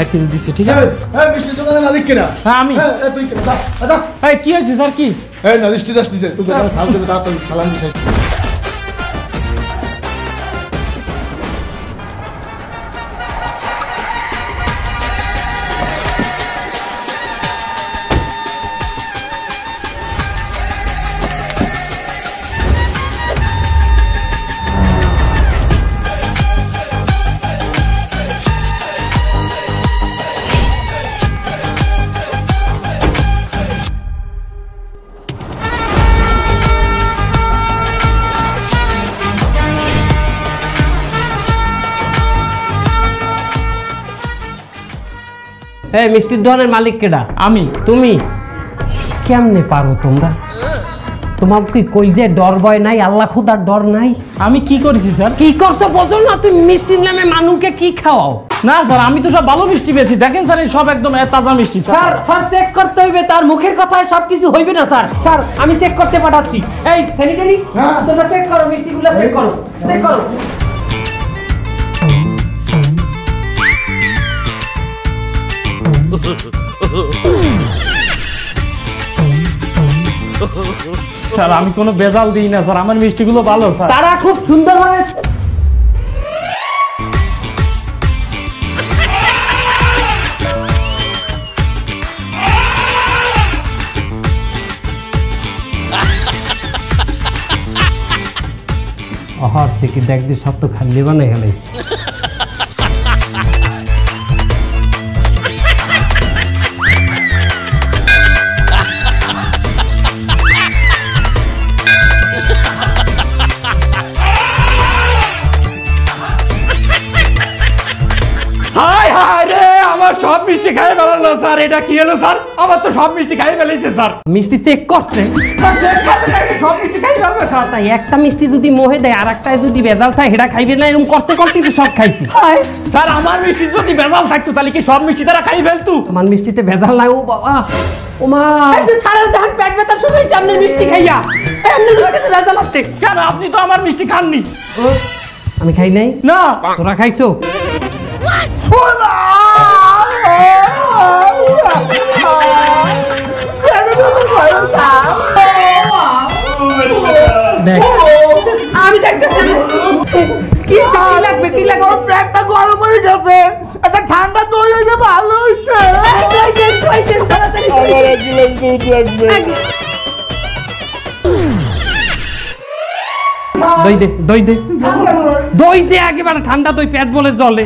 1 KG দিচ্ছি, ঠিক আছে? হ্যাঁ, মিষ্টি দোকানের মালিক কিনা? হ্যাঁ আমি। তুই কিনা? দাদা কি হয়েছে স্যার? কি না, মিষ্টি আসতেছে, তুই দোকানে সাল দেবে, তাড়াতাড়ি সালাম দিস। এই মিষ্টির দোকানের মালিক কেডা? আমি। তুমি কেমনে পারো? তোমরা তোমার কি কইলে ডর ভয় নাই? আল্লাহ খোদার ডর নাই? আমি কি করেছি স্যার? কি করছো বলছো না? তুমি মিষ্টির নামে মানুষকে কি খাওয়াও? না স্যার, আমি তো সব ভালো মিষ্টি পেয়েছি। দেখেন স্যার, এই সব একদম তাজা মিষ্টি। স্যার স্যার চেক করতে হইবে, তার মুখের কথায় সবকিছু হইবে না স্যার। স্যার আমি চেক করতে পাঠাচ্ছি। এই স্যানিটারি, তোমরা চেক করো, মিষ্টিগুলো চেক করো, চেক করো। স্যার আমি কোনো বেজাল দিই না স্যার, আমার মিষ্টিগুলো ভালো স্যার। তারা খুব সুন্দরভাবে অহর থেকে দেখবি সব তো খালি বানাই গেলে। সব মিষ্টি খাই ফেলালো স্যার। এটা কি হলো স্যার? আমার তো সব মিষ্টি খাই ফেলেছে স্যার। মিষ্টি চেক করছে, সব মিষ্টি খাই ফেলবে স্যার। তাই একটা মিষ্টি যদি মোহে দেয় আর একটায় যদি বেজাল থাকে সেটা খাইবে না? এরকম করতে করতে তো সব খাইছি। স্যার আমার মিষ্টি যদি বেজাল থাকতো তাহলে কি সব মিষ্টি তারা খাই ফেলতো? আমার মিষ্টিতে বেজাল লাগে। ও বাবা, ও মা, ছাড়া দেখেন পেট ব্যথা শুরু হয়েছে আপনার মিষ্টি খাইয়া। এমনি মিষ্টিতে বেজাল আছে কেন? আপনি তো আমার মিষ্টি খাননি। আমি খাই নাই না। তোরা খাইছো? আমি দেখতেছি কি লাগবে, কি লাগবে? পেটটা গরম হয়ে গেছে, একটা ঠান্ডা দই হইলে ভালো হইছে। দই দে, দই দে, দই দে একেবারে ঠান্ডা দই, পেট বলে জলে।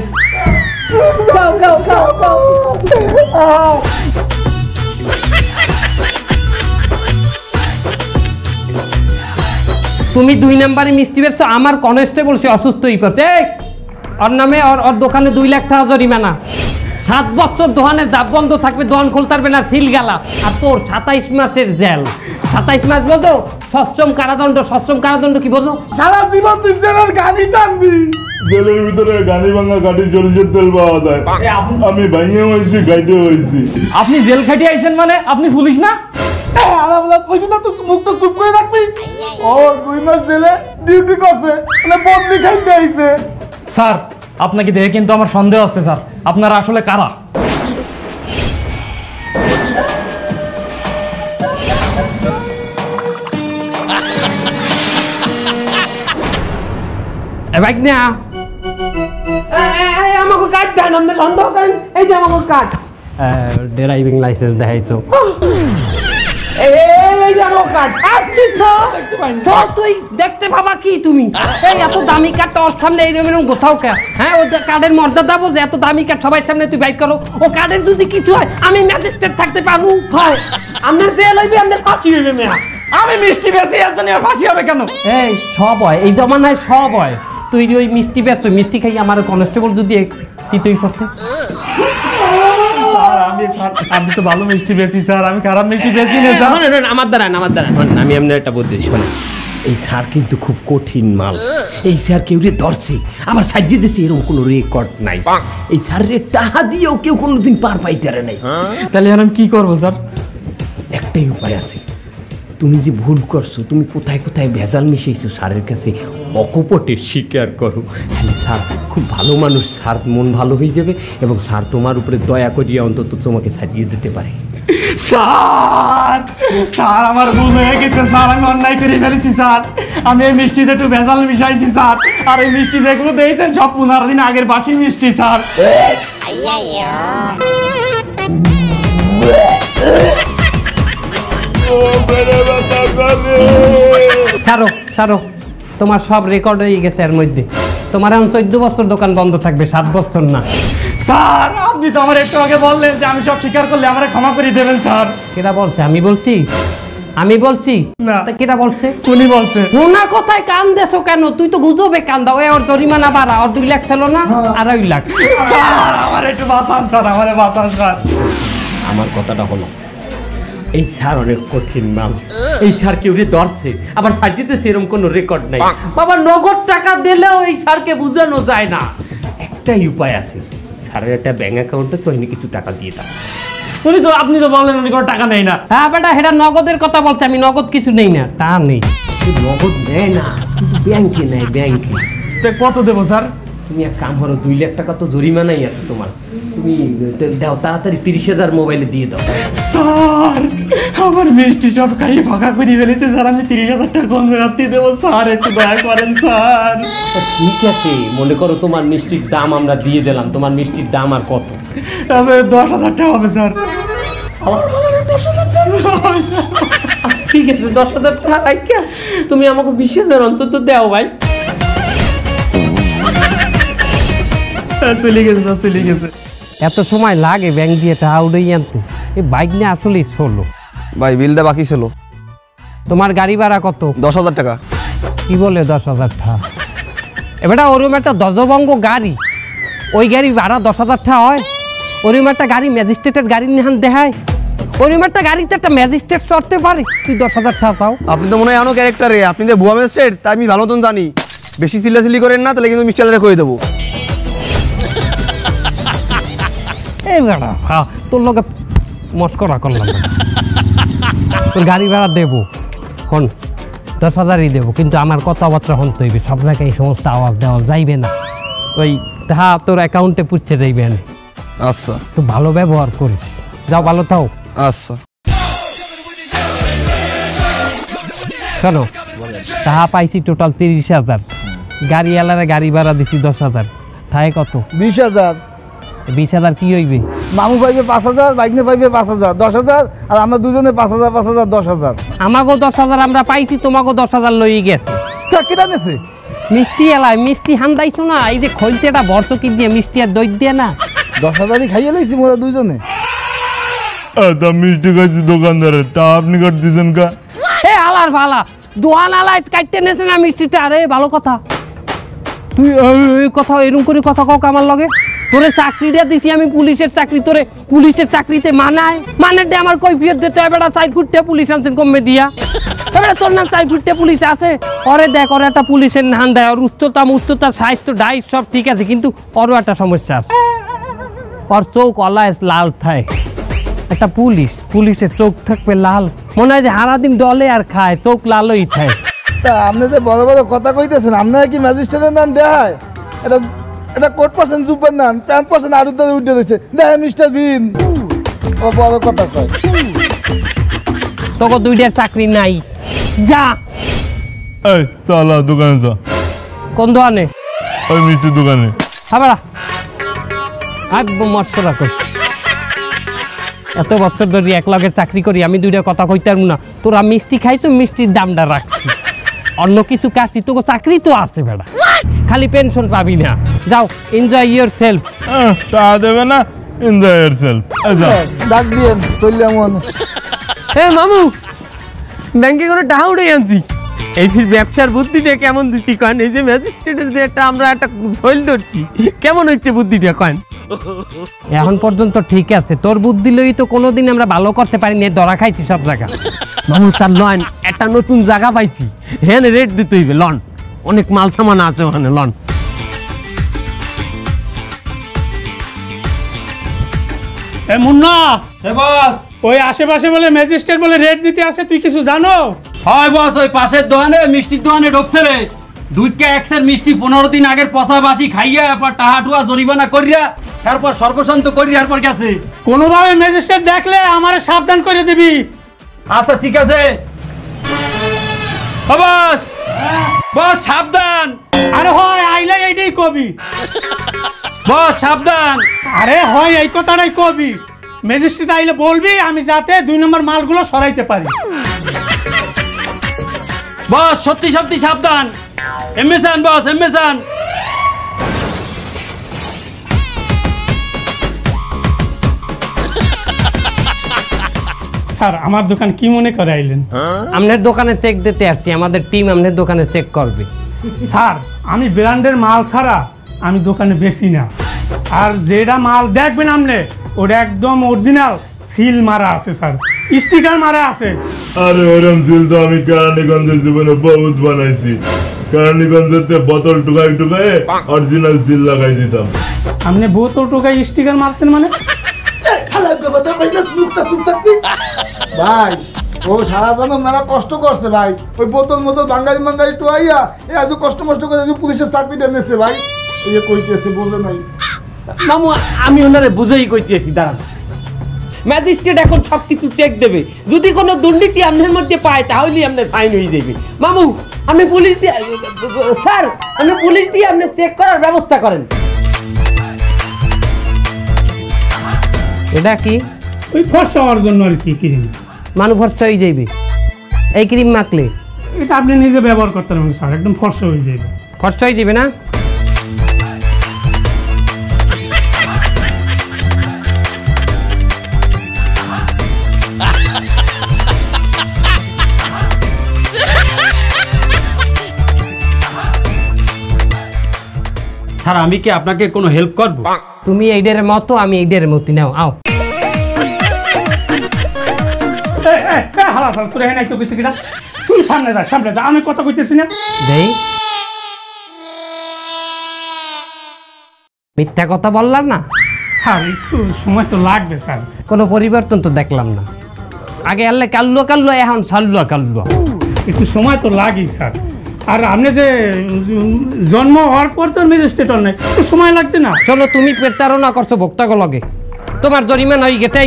তুমি 2 নম্বরে মিষ্টি বেচছো, আমার কনস্টেবল সে অসুস্থ হয়ে পড়ছে। ওর নামে ওর দোকানে 2 লাখ টাকা জরিমানা। 7 বছর দোকানের দাব বন্ধ থাকবে, দোকান খুলতে পারবে না, সিল গেলা। আর তোর 27 মাসের জেল। 27 মাস বলতো সশ্রম কারাদণ্ড। সশ্রম কারাদণ্ড কি বলতো? সারা জীবন তুই জেলের গাড়ি টানবি। জেলের ভিতরে গাড়ি ভাঙা গাড়ি জলজের তেল পাওয়া যায়। আমি ভাঙিয়ে হয়েছি, গাইডে হয়েছি। আপনি জেল খাটিয়ে আইছেন মানে? আপনি পুলিশ না? মুখটা চুপ করে রাখবি। ও 2 মাস জেলে ডিউটি করছে, বদলি খাইতে আইছে। স্যার আপনাকে দেখে কিন্তু আমার সন্দেহ আছে স্যার, আপনারা আসলে কারা? না আমাকে কার্ড দেন, আপনি সন্দেহ করেন। এই যে আমাকে কার্ড, ড্রাইভিং লাইসেন্স দেখাইছো। তুই দেখতে পাবা কি তুমি? এই এত দামি কার্ড ওর সামনে এইরকম কোথাও কে? হ্যাঁ, ও কার্ডের মর্যাদা বলছে, এত দামি কার্ড সবাই সামনে তুই বাইক করো। ও কার্ডের যদি কিছু হয় আমি ম্যাজিস্ট্রেট থাকতে পারবো। হয় আপনার জেল হইবে, আপনার ফাঁসি হইবে। মেয়া আমি মিষ্টি বেশি এর জন্য ফাঁসি হবে কেন? এই সব হয়, এই জমানায় সব হয়। তুই ওই মিষ্টি বেচছো, মিষ্টি খাই আমার কনস্টেবল যদি তুই করতে। আমি তো ভালো মিষ্টি বেশি স্যার, আমি খারাপ মিষ্টি বেশি না স্যার। আমার দ্বারা আমি এমনি একটা বুদ্ধি শোনো। এই স্যার কিন্তু খুব কঠিন মাল। এই স্যার কেউ রে ধরছে আবার সাজিয়ে দিয়েছে, এরকম কোনো রেকর্ড নাই। এই স্যার রে টাকা দিয়েও কেউ কোনোদিন পার পাইতে পারে নাই। তাহলে আমি কি করবো স্যার? একটাই উপায় আছে, তুমি যে ভুল করছো, তুমি কোথায় কোথায় ভেজাল মিশাইছো স্যারের কাছে অকপটে স্বীকার করো। হ্যাঁ স্যার খুব ভালো মানুষ, স্যার মন ভালো হয়ে যাবে এবং স্যার তোমার উপরে দয়া করিয়া অন্তত তোমাকে ছাড়িয়ে দিতে পারে। স্যার স্যার আমার ভুল হয়ে গেছে স্যার, আমি অন্যায় করে ফেলেছি স্যার। আমি এই মিষ্টিতে একটু ভেজাল মিশাইছি স্যার, আর এই মিষ্টি যেগুলো দিয়েছেন সব 15 দিন আগের বাসি মিষ্টি স্যার। ছাড়ো ছাড়ো, তোমার সব রেকর্ড হয়ে গেছে এর মধ্যে। তোমার এখন 14 বছর দোকান বন্ধ থাকবে, 7 বছর না। স্যার আপনি তো আমার একটু আগে বললেন যে আমি সব স্বীকার করলে আমার ক্ষমা করে দেবেন স্যার। কেটা বলছে? আমি বলছি? আমি বলছি না। তা কেটা বলছে? উনি বলছে। রোনা কথায় কান দেছো কেন? তুই তো গুজবে কান দাও। ওর জরিমানা বাড়া, ওর 2 লাখ ছিল না, 2.5 লাখ। স্যার আমার একটু বাঁচান স্যার, আমারে বাঁচান স্যার। আমার কথাটা হলো, এই স্যার অনেক কঠিন মাল। এই স্যার কেউ ধরছে আবার সার্টিতে সেরকম কোনো রেকর্ড নাই। বাবা নগদ টাকা দিলেও এই স্যারকে বোঝানো যায় না। একটাই উপায় আছে, স্যারের একটা ব্যাংক অ্যাকাউন্টে সহিনি কিছু টাকা দিয়ে দাও। আপনি তো বললেন উনি কোনো টাকা নেই না। হ্যাঁ বেটা, এটা নগদের কথা বলছে, আমি নগদ কিছু নেই না, তা নেই। সে নগদ নেয় না, কিন্তু ব্যাংকে নেয়, ব্যাংকে। কত দেবো স্যার? তুমি এক কাম করো, 2 লাখ টাকা তো জরিমানাই আছে তোমার, তুমি দাও তাড়াতাড়ি 30,000 মোবাইলে দিয়ে দাও। স্যার আমার মিষ্টি সব খাইয়ে ফাঁকা করে ফেলেছে স্যার, আমি 30,000 টাকা কোন জায়গাতে দেবো স্যার, একটু দয়া করেন স্যার। ঠিক আছে, মনে করো তোমার মিষ্টির দাম আমরা দিয়ে দিলাম, তোমার মিষ্টির দাম আর কত? তবে 10,000 টাকা হবে স্যার। আচ্ছা ঠিক আছে, 10,000 টাকা রাখা তুমি আমাকে 20,000 অন্তত দাও ভাই। চলে গেছে স্যার, চলে গেছে। এত সময় লাগে ব্যাংক দিয়ে টাকা উড়েই আনতে? এই বাইক নিয়ে আসলেই চলো ভাই বিলটা বাকি ছিল। তোমার গাড়ি ভাড়া কত? 10,000 টাকা। কি বলে 10,000 টাকা? এবারটা ওরকম একটা দজবঙ্গ গাড়ি, ওই গাড়ি ভাড়া 10,000 টাকা হয়? ওরকম একটা গাড়ি ম্যাজিস্ট্রেটের গাড়ি নিহান দেখায়? ওরকম একটা গাড়িতে একটা ম্যাজিস্ট্রেট চড়তে পারে? তুই 10,000 টাকা পাও? আপনি তো মনে হয় এমন ক্যারেক্টারে, আপনি যে ভুয়া ম্যাজিস্ট্রেট তা আমি ভালো মতন জানি। বেশি চিল্লাচিল্লি করেন না, তাহলে কিন্তু মিস্টারে কয়ে দেবো। এই বেড়া তোর লোকে মস্করা করলাম না। তোর গাড়ি ভাড়া দেবো, হন 10,000ই দেবো, কিন্তু আমার কথাবার্তা হন তৈবে, সব জায়গায় এই সমস্ত আওয়াজ দেওয়া যাইবে না। ওই টাকা তোর অ্যাকাউন্টে পুষছে যাইবে না। আচ্ছা তুই ভালো ব্যবহার করিস, যাও ভালো থাও। আচ্ছা শোনো, টাকা পাইছি টোটাল 30,000, গাড়ি এলারে গাড়ি ভাড়া দিছি 10,000, থাকে কত? 20,000। 20,000 কি হইবে? মামু পাইবে 5,000, বাইকনে পাইবে 5,000, 10,000, আর আমরা দুজনে 5,000 5,000 10,000। আমাকেও 10,000 আমরা পাইছি, তোমাকেও 10,000 লই গেছে। কিনা নেছে মিষ্টি এলায় মিষ্টি হান্দাইছো না, এই যে খৈলতেটা ভরসকি দিয়ে মিষ্টি আর দই দিয়ে না, 10,000ই খাইয়ে লাইছি মোরা দুজনে। তা মিষ্টি খাইছি দোকানদারের, তা আপনি কাট দিয়েছেন কা? এ আলার ভালা দোয়ান আলায় কাটতে নেছে না মিষ্টিটা। আরে ভালো কথা, তুই এই কথা এরকম করে কথা কক আমার লগে। তোরে চাকরিটা দিছি আমি, পুলিশের চাকরি, তোরে পুলিশের চাকরিতে মানায় দে আমার কৈফিয়ত দিতে হবে। বেটা 4 ফুটে পুলিশ আনছেন কমে দিয়া, এবারে তোর নাম 4 ফুটে পুলিশ আছে? ওরে দেখ, ওর একটা পুলিশের নাম দেয়, ওর উচ্চতা স্বাস্থ্য ডাইস সব ঠিক আছে, কিন্তু ওরও একটা সমস্যা আছে, ওর চোখ অলায় লাল থাকে। একটা পুলিশের চোখ থাকবে লাল, মনে হয় যে সারাদিন ডলে আর খায়, চোখ লালই থাকে। তা আপনি যে বড় বড় কথা কইতেছেন, আপনারা কি ম্যাজিস্ট্রেটের নাম দেয়? এটা কোট পার্সেন্ট জুপের নাম, প্যান্ট পার্সেন্ট আরো তো উঠে রয়েছে, দেখেন মিস্টার বিন ও বড় কথা কয়। তোকে 2টার চাকরি নাই, যা। এই চলো দোকানে যা। কোন দোকানে? ওই মিষ্টির দোকানে। হাবড়া একদম মস্করা কর। এত বছর ধরে এক লগে চাকরি করি, আমি 2টা কথা কইতাম না। তোরা মিষ্টি খাইছো, মিষ্টির দামটা রাখছি, অন্য কিছু কাছি তোকে চাকরি তো আছে বেড়া, খালি পেনশন পাবি না। যাও, এনজয় ইয়োর সেলফ। তা দেবে না, এনজয় ইয়ারসেলফ। ডাক দিয়েন চললে মন। এ মামু, ব্যাংকে করে টাকা উঠে আনছি। এই ফির ব্যবসার বুদ্ধিটা কেমন দিচ্ছি কয়েন? এই যে ম্যাজিস্ট্রেটের যে আমরা একটা শৈল ধরছি, কেমন হচ্ছে বুদ্ধিটা কয়েন? এখন পর্যন্ত ঠিক আছে, তোর বুদ্ধি লই তো কোনোদিন আমরা ভালো করতে পারিনি, ধরা খাইছি সব জায়গা। মামু তার লন একটা নতুন জায়গা পাইছি, হ্যাঁ রেট দিতে হইবে, লন অনেক মাল সামান আছে ওখানে, লন। এ মুন্না, এ বস, ওই আশেপাশে বলে ম্যাজিস্ট্রেট বলে রেট দিতে আসে, তুই কিছু জানো? হয় বস, ওই পাশের দোকানে মিষ্টির দোকানে ঢুকছে রে, 2 এক্সের মিষ্টি 15 দিন আগের পচা বাসি খাইয়া এরপর টাহা টুয়া জরিমানা করিয়া এরপর সর্বশান্ত করিয়া এরপর গেছে। কোনোভাবে ম্যাজিস্ট্রেট দেখলে আমারে সাবধান করে দিবি। আচ্ছা ঠিক আছে বস, বস সাবধান। আরে হয় আইলে এইটাই কবি। বস সাবধান। আরে হয় এই কথাটাই কবি, ম্যাজিস্ট্রেট আইলে বলবি আমি যাতে 2 নম্বর মালগুলো সরাইতে পারি। বস সত্যি সত্যি সাবধান। এমএসান বস, এমএসান। স্যার আমার দোকান কি মনে করে আইলেন? আপনার দোকানে চেক দিতে আসছি, আমাদের টিম আপনার দোকানে চেক করবে। স্যার আমি ব্র্যান্ডের মাল ছাড়া আমি দোকানে বেশি না, আর যেটা মাল দেখবেন আপনি ওটা একদম অরিজিনাল সিল মারা আছে স্যার, স্টিকার মারা আছে। আরে ওরম সিল তো আমি কেরানীগঞ্জের জীবনে বহুত বানাইছি। কেরানীগঞ্জেতে বোতল টুকাই টুকাই অরিজিনাল সিল লাগাই দিতাম। আপনি বোতল টোকায় স্টিকার মারতেন মানে? ভাই ও সারা জন্য মেলা কষ্ট করছে ভাই, ওই বোতল মোতল বাঙালি বাঙালি টুয়াইয়া এত কষ্ট মষ্ট করে পুলিশের চাকরিটা নিচ্ছে ভাই, এই কইতেছে বোঝে নাই। মামু আমি ওনারে বুঝেই কইতেছি, দাঁড়ান। ম্যাজিস্ট্রেট এখন সবকিছু চেক দেবে, যদি কোনো দুর্নীতি আপনার মধ্যে পায় তাহলেই আপনার ফাইন হয়ে যাবে। মামু আপনি পুলিশ দিয়ে, স্যার আপনি পুলিশ দিয়ে আপনি চেক করার ব্যবস্থা করেন। এটা কি? ওই ফর্সা হওয়ার জন্য আর কি ক্রিম। মানুষ ফর্সা হয়ে যাইবে এই ক্রিম মাখলে? এটা আপনি নিজে ব্যবহার করতে পারবেন স্যার, একদম ফর্সা হয়ে যাবে। ফর্সা হয়ে যাবে না? স্যার আমি কি আপনাকে কোনো হেল্প করব? তুমি এইডের মতো, আমি এইডের মতো। নাও আও। তুই সামনে যা, সামনে যা, আমি কথা কইতেছি না। দেই মিথ্যা কথা বললাম না স্যার একটু সময় তো লাগবে স্যার। কোনো পরিবর্তন তো দেখলাম না। আগে আল্লে কাল্লো কাল্লো, এখন সাল্লুয়া কাল্লো। একটু সময় তো লাগেই স্যার। আর আপনি যে জন্ম হওয়ার পর তো ম্যাজিস্ট্রেট নাই, একটু সময় লাগছে না? চলো তুমি প্রতারণা করছো ভোক্তাকে লগে, তোমার জরিমানা হয়ে গেছে।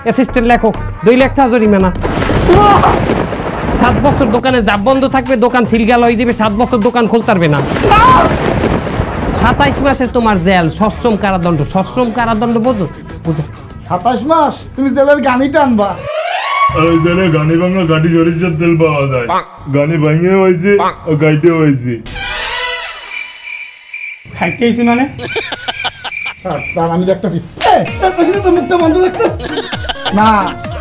অ্যাসিস্ট্যান্ট লেখো 2 লাখ টাকা জরিমানা। 7 বছর দোকানে জাপ বন্ধ থাকবে, দোকান সিলগাল হয়ে দিবে, 7 বছর দোকান খুলতে পারবে না। 27 মাসে তোমার জেল, সশ্রম কারাদণ্ড। সশ্রম কারাদণ্ড বোঝো? বুঝো 27 মাস তুমি জেলের গানি টানবা। আর ওই জেলে গানি ভাঙা গাড়ি সরিষার তেল পাওয়া যায়, গানি ভাঙে হয়েছে ও গাইটে হয়েছে। খাইতেছি মানে স্যার তার আমি দেখতেছি তো মুখটা বন্ধ রাখতে না,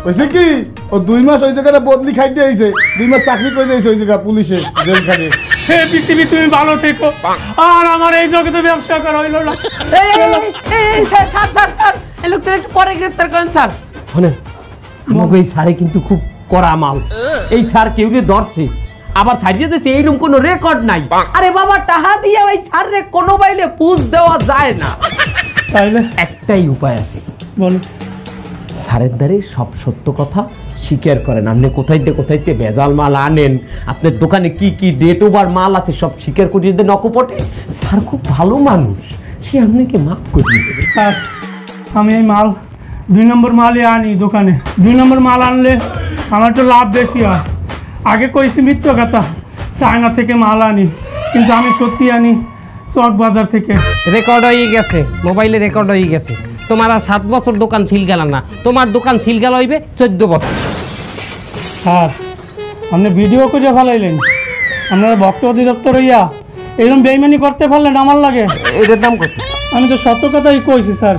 হয়েছে কি ও 2 মাস ওই জায়গাটা বদলি খাইতে আইছে, 2 মাস চাকরি করে দিয়েছে ওই জায়গা পুলিশে জেলখানে। হে পৃথিবী তুমি ভালো থেকো, আর আমার এই জগতে ব্যবসা করা হইল না। স্যার স্যার স্যার স্যার এই লোকটা একটু পরে গ্রেফতার করেন স্যার। শোনেন, আমাকে এই স্যারে কিন্তু খুব কড়া মাল। এই স্যার কেউ ধরছে আবার ছাড়িয়ে দিয়েছে, এইরকম কোনো রেকর্ড নাই। আরে বাবা টাহা দিয়ে ওই স্যারে কোনো বাইলে পুষ দেওয়া যায় না। তাইলে একটাই উপায় আছে, বলো। স্যারের দ্বারে সব সত্য কথা স্বীকার করেন। আপনি কোথাইতে ভেজাল মাল আনেন, আপনার দোকানে কি কি ডেট ওভার মাল আছে সব স্বীকার করিয়ে দেন অকপটে। স্যার খুব ভালো মানুষ, সে আপনাকে মাফ করিয়ে দেবে। স্যার আমি এই মাল 2 নম্বর মালই আনি দোকানে। 2 নম্বর মাল আনলে আমার তো লাভ বেশি হয়। আগে কইছি মিথ্য কথা, চায়না থেকে মাল আনি, কিন্তু আমি সত্যি আনি চক বাজার থেকে। রেকর্ড হয়ে গেছে, মোবাইলে রেকর্ড হয়ে গেছে। তোমার আর 7 বছর দোকান সিলগাল না, তোমার দোকান সিলগাল হইবে 14 বছর। স্যার আপনি ভিডিও করে ফেলাইলেন, আপনারা ভক্ত অধিদপ্তর হইয়া এরকম বেইমানি করতে পারলেন আমার লাগে। এটার দাম কত? আমি তো সত্য কথাই কইছি স্যার,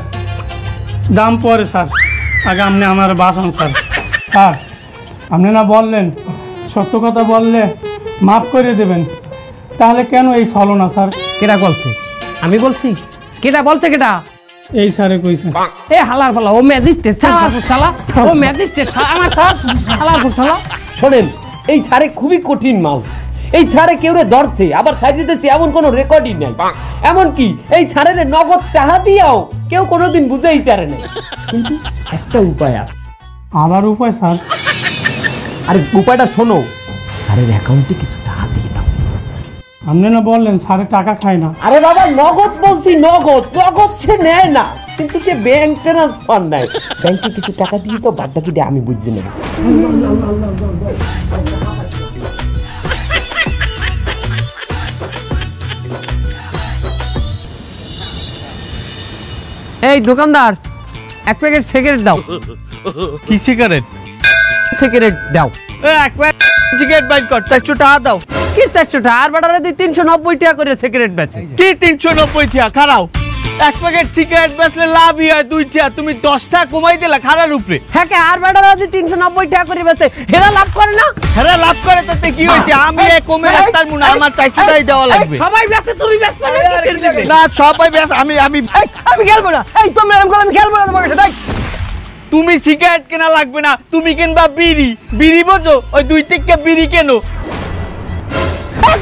দাম পরে স্যার, আগে আপনি আমার বাঁচান স্যার। স্যার আপনি না বললেন সত্য কথা বললে মাফ করে দেবেন, তাহলে কেন এই ছলনা স্যার? কেটা বলছে? আমি বলছি? কেটা বলছে? কেটা? এই স্যারে কইছে। এ হালার ফালা, ও ম্যাজিস্ট্রেট চালা, ও ম্যাজিস্ট্রেট আমার হালার ফালা। শোনেন, এই ছাড়ে খুবই কঠিন মাল। এই ছাড়ে কেউ ধরছে আবার ছাড়িয়ে দিচ্ছে এমন কোনো রেকর্ডই নাই। এমনকি এই ছাড়ের নগদ টাকা দিয়েও কেউ কোনোদিন বুঝেই পারে না। কিন্তু একটা উপায় আছে। আবার উপায় স্যার? আরে উপায়টা শোনো, স্যারের অ্যাকাউন্টে কিছু টাকা দিয়ে দাও। আপনি না বললেন স্যারে টাকা খায় না? আরে বাবা নগদ বলছি, নগদ নগদ সে নেয় না, কিন্তু সে ব্যাংক ট্রান্সফার নেয়। ব্যাংকে কিছু টাকা দিয়ে তো বাদ বাকিটা আমি বুঝে নেব। এই দোকানদার, এক প্যাকেট সিগারেট দাও। কি সিগারেট? সিগারেট দাও। এক প্যাকেট সিগারেট বাইর কর, 400 টাকা দাও। কি 400 টাকা? আর বাটারে 390 টাকা করে সিগারেট বেচে। কি 390 টাকা? খারাও, এক প্যাকেট সিগারেট বেচলে লাভই হয় 2 টাকা, তুমি 10 টাকা কমাই দিলা খারার উপরে। হ্যাঁ কে আর বাটারে 390 টাকা করে বেচে, হেরা লাভ করে না? হেরা লাভ করে তাতে কি হয়েছে? আমি এ কমে রাখতার মুনা, আমার 400 টাকাই দেওয়া লাগবে। সবাই বেচে, তুমি বেচবে না? কিসের দিবে? না সবাই বেচ, আমি খেলবো না। এই তোমরা এরকম করলে আমি খেলবো না তোমার সাথে। তুমি সিগারেট কেনা লাগবে না, তুমি কিনবা বিড়ি। বিড়ি বোঝো? ওই 2 টিক্কা বিড়ি কেনো।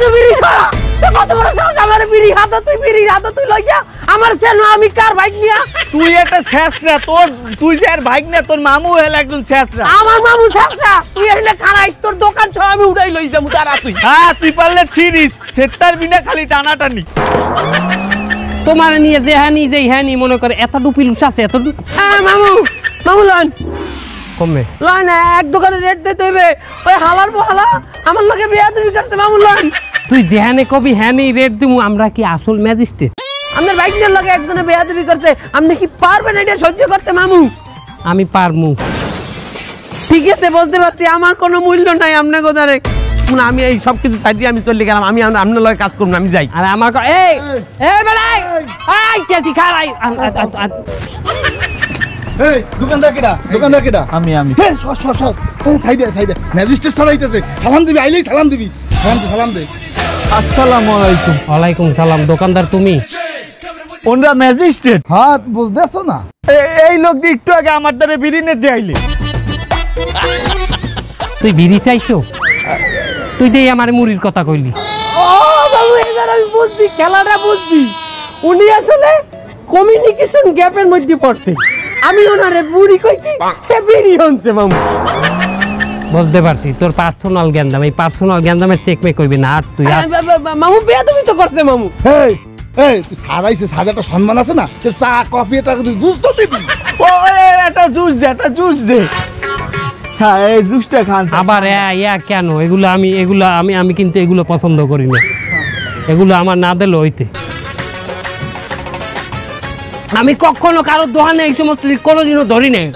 তুই বিড়ি ছড়া, তুই কত বড় সাহস আমার বিড়ি হাতে, তুই বিড়ি হাতে তুই লইয়া আমার সেন আমি কার বাইক নিয়া? তুই একটা ছেঁচড়া, তুই যে আর বাইক না, তোর মামু হলো একজন ছেঁচড়া। আমার মামু ছেঁচড়া, তুই এখানে খারাইস, তোর দোকান সব আমি উঠাই লই যাবো। দাঁড়া তুই। হ্যাঁ তুই পারলে ছিড়িস, ছেত্তার বিনা খালি টানাটানি। তোমার নিয়ে যে হ্যানি যে হ্যানি মনে করে এত ডুপি লুস আছে, এত মামু মামু লন কমবে লন, এক দোকানে রেট দিতে হইবে। ওই হালার বহালা আমার লগে বিয়া তুমি করছে। মামু লন, তুই যেহানে কবি হ্যানি রেট দিমু, আমরা কি আসল ম্যাজিস্ট্রেট? আপনার বাইক নিয়ে লগে একজনে বিয়া তুমি করছে, আপনি কি পারবেন এটা সহ্য করতে? মামু আমি পারমু। ঠিক আছে বুঝতে পারছি, আমার কোনো মূল্য নাই আপনার কথারে। আমি এই সব কিছু ছাড়িয়ে আমি চলে গেলাম, আমি আপনার লগে কাজ করবো না, আমি যাই। আর আমার এই এই বেড়াই আই কেছি খারাই। এই দোকানদার কেডা? দোকানদার কেডা? আমি সর সর সর, সাইডে সাইডে ম্যাজিস্ট্রেট সারাইতেছে। সালাম দিবি, আইলেই সালাম দিবি। সালাম দে। আসসালামু আলাইকুম। ওয়ালাইকুম সালাম। দোকানদার তুমি? ওনরা ম্যাজিস্ট্রেট। হ্যাঁ বুঝতেছো না? এই লোক দিয়ে একটু আগে আমার দ্বারা বিড়ি নিতে আইলে। তুই বিড়ি চাইছো? তুই দেই আমার মুড়ির কথা কইলি। ও বাবু এবার আমি বুঝছি, খেলাটা বুঝছি। উনি আসলে কমিউনিকেশন গ্যাপের মধ্যে পড়ছে। আমি ওনারে বুড়ি কইছি, সে বিড়ি হনছে। মামু বুঝতে পারছি তোর পার্সোনাল জ্ঞানদাম, এই পার্সোনাল জ্ঞানদামে চেক মে কইবি না। আর তুই মামু বিয়া তুমি তো করছে। মামু এই এই তুই সারাইছে, সাদাটা সম্মান আছে না? চা কফি এটা জুস তো দিবি। ও একটা জুস দে, একটা জুস দে। হ্যাঁ এই জুসটা খান। আবার কেন এগুলো? আমি কিন্তু এগুলো পছন্দ করি না। এগুলো আমার না দিলে হইতে। আমি কখনো কারোর দোকানে এই সমস্ত কোনোদিনও ধরি নাই।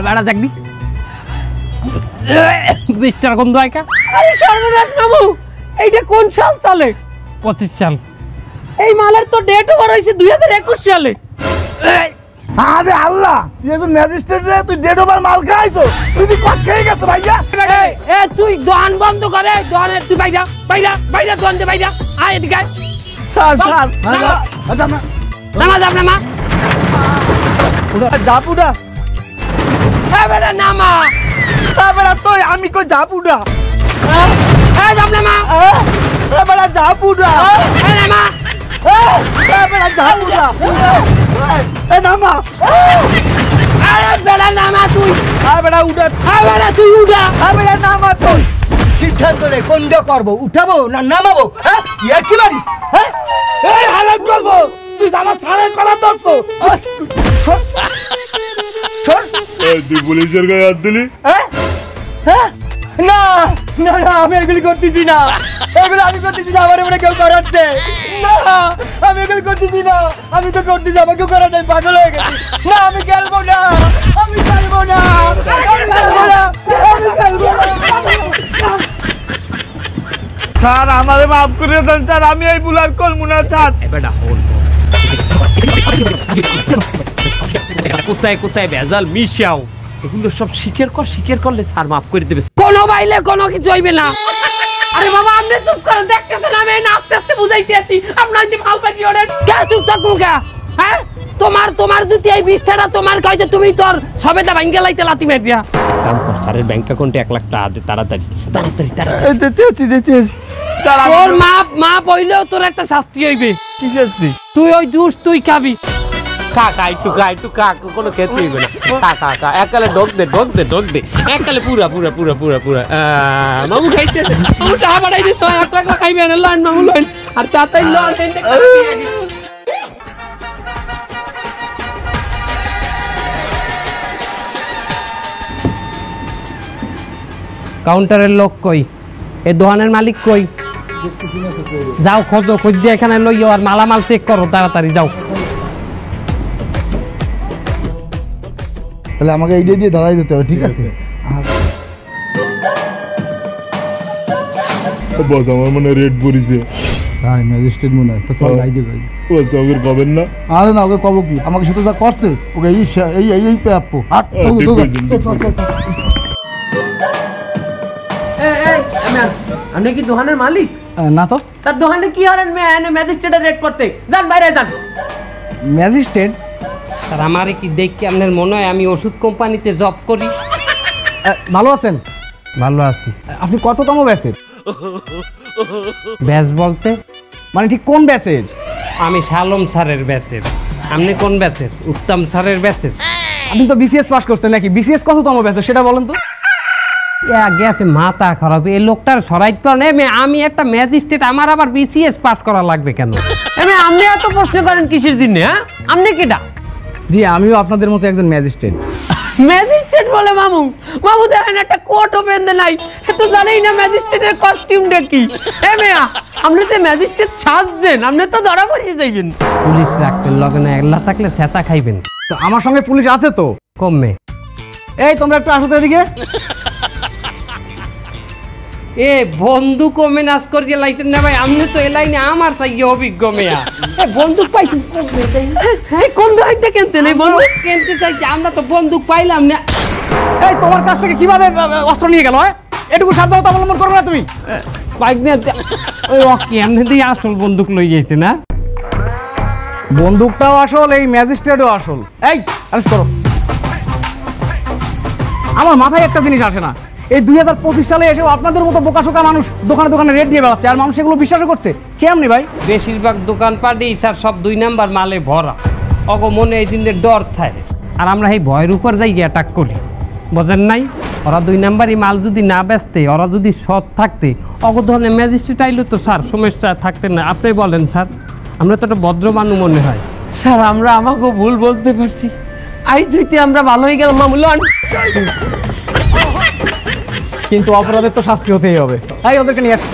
বেড়া দেখবি 20 টাকা কম দোয়াইকা। আরে সর্বনাশ মামু, এইটা কোন সাল চলে? 25 সাল। এই মালের তো ডেট ওভার হয়েছে 2021 সালে। আরে আল্লাহ, তুই একজন ম্যাজিস্ট্রেট রে, তুই ডেড ওভার মাল খাইছো? তুই কত খেয়ে গেছো ভাইয়া? তুই দোকান বন্ধ করে, দোকানের তুই বাইরা দোকান দে বাইরা। আয় এদিকে আয়। স্যার স্যার নামা যাব না মা। জাপুডা বেড়া নামা। বেড়া তুই আমি কই জাপুডা। যাব না মা। বেড়া জাপুডা। নামা। বেড়া জাপুডা। নামা। আরে বেড়া নামা তুই। বেড়া উঠা। বেড়া তুই উঠা। বেড়া নামা তুই। সিদ্ধান্ত নে কোন দিয়ে করবো, উঠাবো না নামাবো? হ্যাঁ ইয়ার কি মারিস? হ্যাঁ এই হালাত করবো, তুই আমার সারে কলা ধরছো। তুই পুলিশের গায়ে হাত দিলি? না না না, আমি এগুলি করতেছি না, এগুলো আমি করতেছি না, আমার মনে কেউ করাচ্ছে না। আমি এগুলি করতেছি না, আমি তো করতেছি, আমাকে করা যায়, পাগল হয়ে গেছি। না আমি খেলবো না, আমি খেলবো না, আমি খেলবো না, আমি খেলবো না। স্যার আমারে মাফ করে দেন স্যার, আমি এই বুলার করবো না স্যার। বেটা হল কোথায় কোথায় ভেজাল মিশাও, এগুলো সব স্বীকার করলে স্যার মাফ করে দেবে। কোনো বাইলে কোনো কিছু হইবে না। আরে বাবা আপনি চুপ করে দেখতেছেন, আমি আস্তে আস্তে বুঝাইতে আছি। আপনার যে মাল পানি ওরে কে চুপ থাকুন কে? হ্যাঁ তোমার যদি এই 20 টাকা তোমার কইতে তুমি তোর সবেটা ভাঙ্গে লাইতে লাতি মারিয়া। কারণ স্যারের ব্যাংক অ্যাকাউন্টে 1 লাখ টাকা দে, তাড়াতাড়ি। দিতে আছি। তোর মা বইলেও তোর একটা শাস্তি হইবে। কি শাস্তি? তুই ওই জুস তুই খাবি। কাকা একটু কোনো খেতে হইবে না। কাকা একালে ঢোক দে একালে পুরা মামু খাইতে মামু টাকা বাড়াই দে তো 1 লাখ খাইবে না লাইন মামু লাইন আর তাতাই লন কাউন্টারের লোক কই? এই দোকানের মালিক কই? যাও খোঁজো, খুঁজে এখানে লইও আর মালামাল চেক করো তাড়াতাড়ি যাও। তাহলে আমাকে এইটা দিয়ে ধরাই দিতে হবে, ঠিক আছে? বস আমার মনে রেড পড়িছে। হ্যাঁ ম্যাজিস্ট্রেট মনে হয়, তো চল রাইডে যাই। বস ওকে কবেন না? আরে না, ওকে কব কি, আমাকে সাথে যা করছে ওকে এই প্রাপ্য। আপনি কি দোকানের মালিক? না তো। তার দোকানে কি হলেন ম্যাজিস্ট্রেটের রেট পড়ছে, যান বাইরে যান। ম্যাজিস্ট্রেট? আর আমারে কি দেখি আপনার মনে হয় আমি ওষুধ কোম্পানিতে জব করি? ভালো আছেন? ভালো আছি। আপনি কততম ব্যাচের? ব্যাচ বলতে মানে ঠিক কোন ব্যাচের? আমি শালম স্যারের ব্যাচের। আপনি কোন ব্যাচের? উত্তম স্যারের ব্যাচের। আপনি তো বিসিএস পাস করছেন নাকি? বিসিএস কততম ব্যাচের সেটা বলেন তো। গেছে মাথা খারাপ, এই লোকটার সরাইতে পারেন। আমি একটা ম্যাজিস্ট্রেট, আমার আবার বিসিএস পাস করা লাগবে কেন? আপনি এত প্রশ্ন করেন কিসের দিনে? হ্যাঁ আপনি কেটা? জি আমিও আপনাদের মতো একজন ম্যাজিস্ট্রেট। ম্যাজিস্ট্রেট বলে মামু? মামু দেখেন একটা কোটও বেঁধে নাই, তো জানেই না ম্যাজিস্ট্রেটের কস্টিউমটা কি। মেয়া আপনি তো ম্যাজিস্ট্রেট সাজছেন, আপনি তো ধরা পড়িয়ে যাইবেন। পুলিশ রাখবেন লগে না, এল্লা থাকলে চেঁচা খাইবেন। তো আমার সঙ্গে পুলিশ আছে তো। কমে এই তোমরা একটু আসো তো এদিকে। এ বন্দুক মেনাজ করিয়ে লাইছেন না ভাই? আপনি তো এ লাইনে আমার চাই অভিজ্ঞ মেয়া। বন্দুক পাইছি কোন দোকানটা কিনছেন? এই বন্দুক কিনতে চাইছি, আমরা তো বন্দুক পাইলাম না। এই তোমার কাছ থেকে কিভাবে অস্ত্র নিয়ে গেল? এটুকু সাবধানতা অবলম্বন করবে না তুমি? বাইক নিয়ে ওই ওকে এমনি দিয়ে আসল বন্দুক লই গেছে না? বন্দুকটাও আসল, এই ম্যাজিস্ট্রেটও আসল। এই অ্যারেস্ট করো। আমার মাথায় একটা জিনিস আসে না, এই 2025 সালে এসেও আপনাদের মতো বোকাশোকা মানুষ দোকানে দোকানে রেট দিয়ে বেড়াচ্ছে, আর মানুষ এগুলো বিশ্বাসও করছে। কেমনি ভাই? বেশিরভাগ দোকানপাটই স্যার সব 2 নাম্বার মালে ভরা। অগ মনে এই দিনের ডর থাকে, আর আমরা এই ভয়ের উপর যাই অ্যাটাক করি, বোঝেন নাই? ওরা 2 নাম্বারই মাল যদি না বেচতে, ওরা যদি সৎ থাকতে, অগ ধরনের ম্যাজিস্ট্রেট আইলে তো স্যার সমস্যা থাকতে না। আপনি বলেন স্যার, আমরা তো একটা ভদ্র মানুষ মনে হয়। স্যার আমরা আমাকে ভুল বলতে পারছি, আই যেতে আমরা ভালো হয়ে গেলাম মামুলান। কিন্তু অপরাধের তো শাস্তি হতেই হবে। এই ওদেরকে নিয়ে আসো।